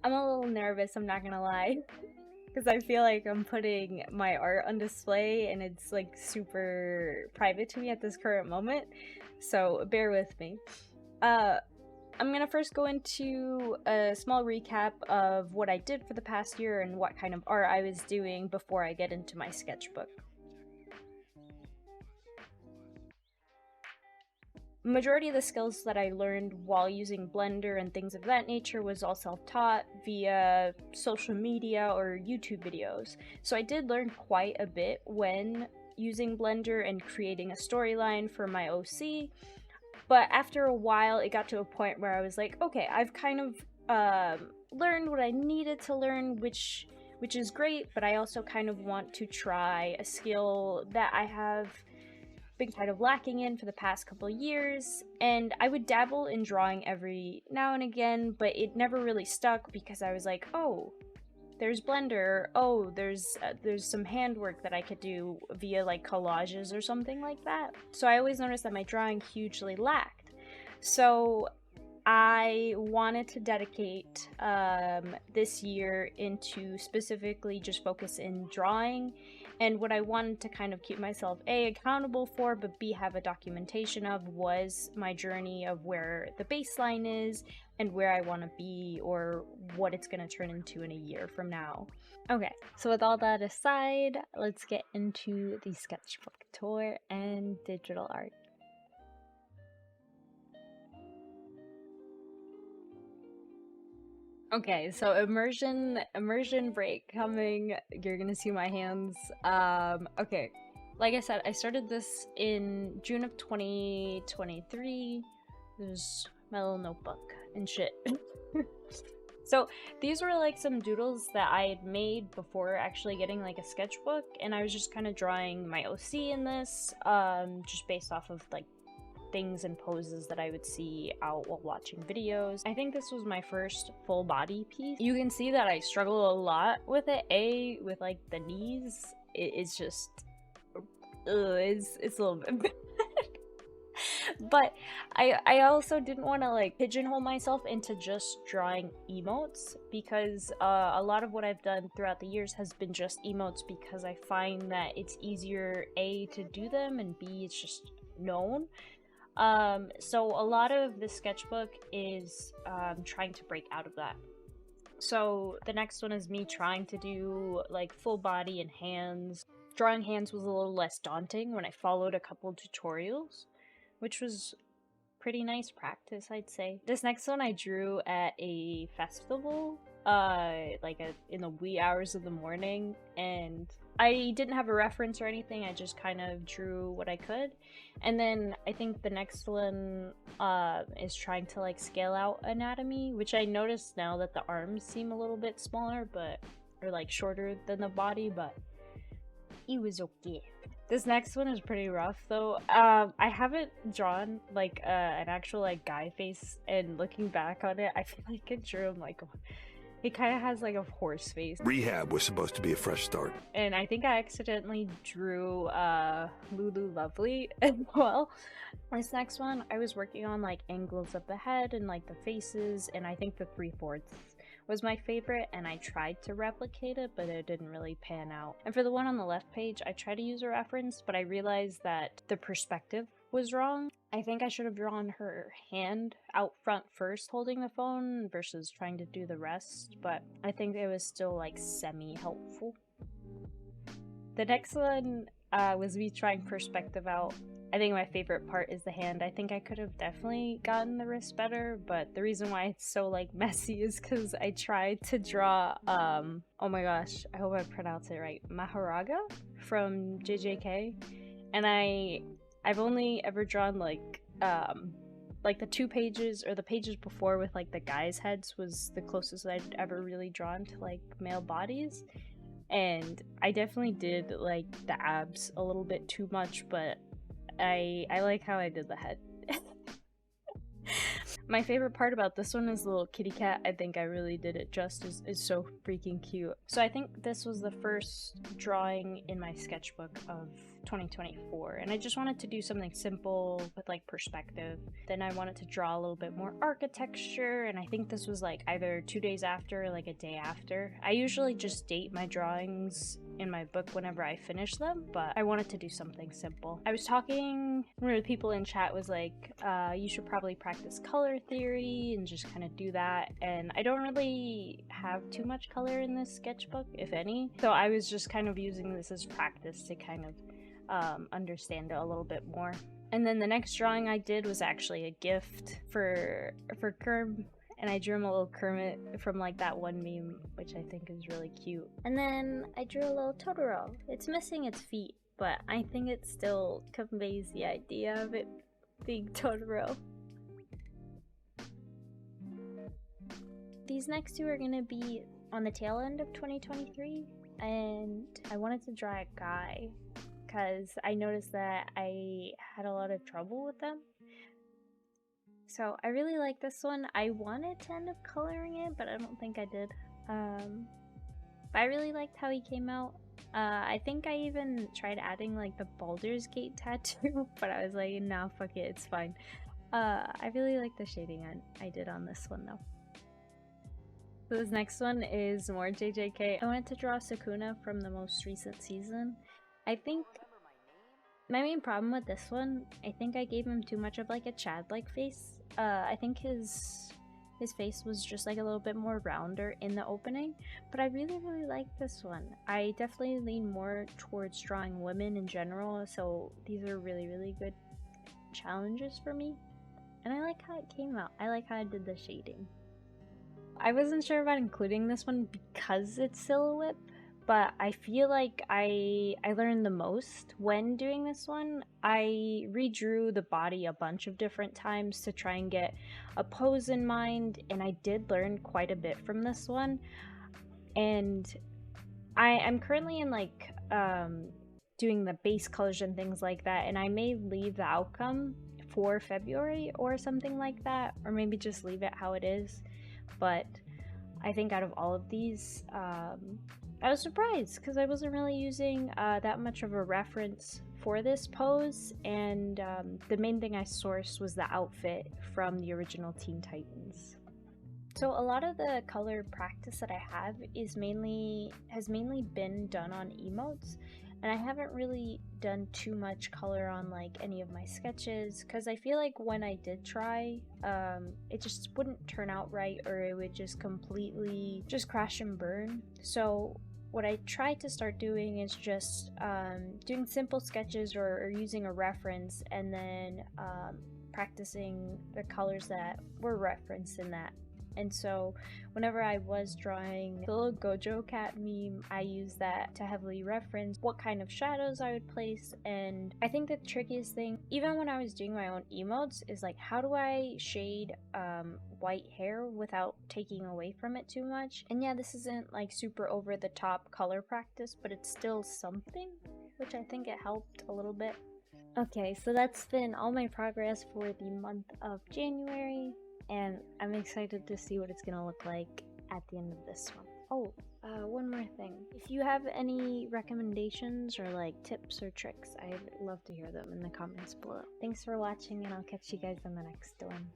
I'm a little nervous, I'm not gonna lie, because I feel like I'm putting my art on display and it's like super private to me at this current moment, so bear with me. I'm gonna first go into a small recap of what I did for the past year and what kind of art I was doing before I get into my sketchbook. Majority of the skills that I learned while using Blender and things of that nature was all self-taught via social media or YouTube videos. So I did learn quite a bit when using Blender and creating a storyline for my OC, but after a while it got to a point where I was like, okay, I've kind of learned what I needed to learn, which is great, but I also kind of want to try a skill that I have been kind of lacking in for the past couple years, and I would dabble in drawing every now and again, but it never really stuck because I was like, oh, there's Blender, oh, there's some handwork that I could do via like collages or something like that. So I always noticed that my drawing hugely lacked. So I wanted to dedicate this year into specifically just focus in drawing, and what I wanted to kind of keep myself A, accountable for, but B, have a documentation of was my journey of where the baseline is and where I want to be or what it's going to turn into in a year from now. Okay, so with all that aside, let's get into the sketchbook tour and digital art. Okay, so immersion break coming. You're gonna see my hands. Okay, like I said, I started this in June of 2023. There's my little notebook and shit. So these were like some doodles that I had made before actually getting like a sketchbook, and I was just kind of drawing my OC in this, just based off of like things and poses that I would see out while watching videos. I think this was my first full body piece. You can see that I struggle a lot with it. With like the knees, it's just, it's a little bit bad. But I also didn't want to like pigeonhole myself into just drawing emotes, because a lot of what I've done throughout the years has been just emotes because I find that it's easier A, to do them, and B, it's just known. So a lot of the sketchbook is trying to break out of that. So the next one is me trying to do like full body and hands. Drawing hands was a little less daunting when I followed a couple tutorials, which was pretty nice practice, I'd say. This next one I drew at a festival, in the wee hours of the morning, and I didn't have a reference or anything, I just kind of drew what I could. And then I think the next one is trying to like scale out anatomy, which I noticed now that the arms seem a little bit smaller, or like shorter than the body, but it was okay. This next one is pretty rough though. I haven't drawn like an actual like guy face, and looking back on it, I feel like I drew him like, it kind of has like a horse face. Rehab was supposed to be a fresh start. And I think I accidentally drew Lulu Lovely as well. This next one, I was working on like angles of the head and like the faces, and I think the 3/4 was my favorite, and I tried to replicate it, but it didn't really pan out. And for the one on the left page, I tried to use a reference, but I realized that the perspective was wrong. I think I should have drawn her hand out front first holding the phone versus trying to do the rest, but I think it was still like semi-helpful. The next one was me trying perspective out. I think my favorite part is the hand. I think I could have definitely gotten the wrist better, but the reason why it's so like messy is because I tried to draw, oh my gosh, I hope I pronounced it right, Maharaga from JJK, and I've only ever drawn like the 2 pages, or the pages before with like the guys' heads was the closest I'd ever really drawn to like male bodies, and I definitely did like the abs a little bit too much, but I like how I did the head. My favorite part about this one is the little kitty cat. I think I really did it justice. It's so freaking cute. So I think this was the first drawing in my sketchbook of 2024, and I just wanted to do something simple with like perspective. Then I wanted to draw a little bit more architecture, and I think this was like either 2 days after or like a day after. I usually just date my drawings in my book whenever I finish them, but I wanted to do something simple. I was talking, one of the people in chat was like, you should probably practice color theory and just kind of do that, and I don't really have too much color in this sketchbook, if any, so I was just kind of using this as practice to kind of understand it a little bit more. And then the next drawing I did was actually a gift for Kerm, and I drew him a little Kermit from like that one meme, which I think is really cute. And then I drew a little Totoro. It's missing its feet, but I think it still conveys the idea of it being Totoro. These next two are gonna be on the tail end of 2023, and I wanted to draw a guy because I noticed that I had a lot of trouble with them. So I really like this one. I wanted to end up coloring it, but I don't think I did. But I really liked how he came out. I think I even tried adding like the Baldur's Gate tattoo, but I was like, nah, fuck it, it's fine. I really like the shading I did on this one though. So this next one is more JJK. I wanted to draw Sukuna from the most recent season. I think my main problem with this one, I think I gave him too much of like a Chad-like face. I think his face was just like a little bit more rounder in the opening, but I really like this one. I definitely lean more towards drawing women in general, so these are really good challenges for me. And I like how it came out. I like how I did the shading. I wasn't sure about including this one because it's silhouette, but I feel like I learned the most when doing this one. I redrew the body a bunch of different times to try and get a pose in mind, and I did learn quite a bit from this one. And I'm currently in like doing the base colors and things like that, and I may leave the outcome for February or something like that, or maybe just leave it how it is. But I think out of all of these, I was surprised because I wasn't really using that much of a reference for this pose, and the main thing I sourced was the outfit from the original Teen Titans. So a lot of the color practice that I have has mainly been done on emotes, and I haven't really done too much color on like any of my sketches because I feel like when I did try, it just wouldn't turn out right, or it would just completely crash and burn. So what I tried to start doing is just doing simple sketches or using a reference, and then practicing the colors that were referenced in that. And so whenever I was drawing the little Gojo cat meme, I used that to heavily reference what kind of shadows I would place. And I think the trickiest thing, even when I was doing my own emotes, is like, how do I shade white hair without taking away from it too much? And yeah, this isn't like super over the top color practice, but it's still something, which I think it helped a little bit. Okay, so that's been all my progress for the month of January, and I'm excited to see what it's gonna look like at the end of this one. Oh, one more thing. If you have any recommendations or like tips or tricks, I'd love to hear them in the comments below. Thanks for watching, and I'll catch you guys on the next one.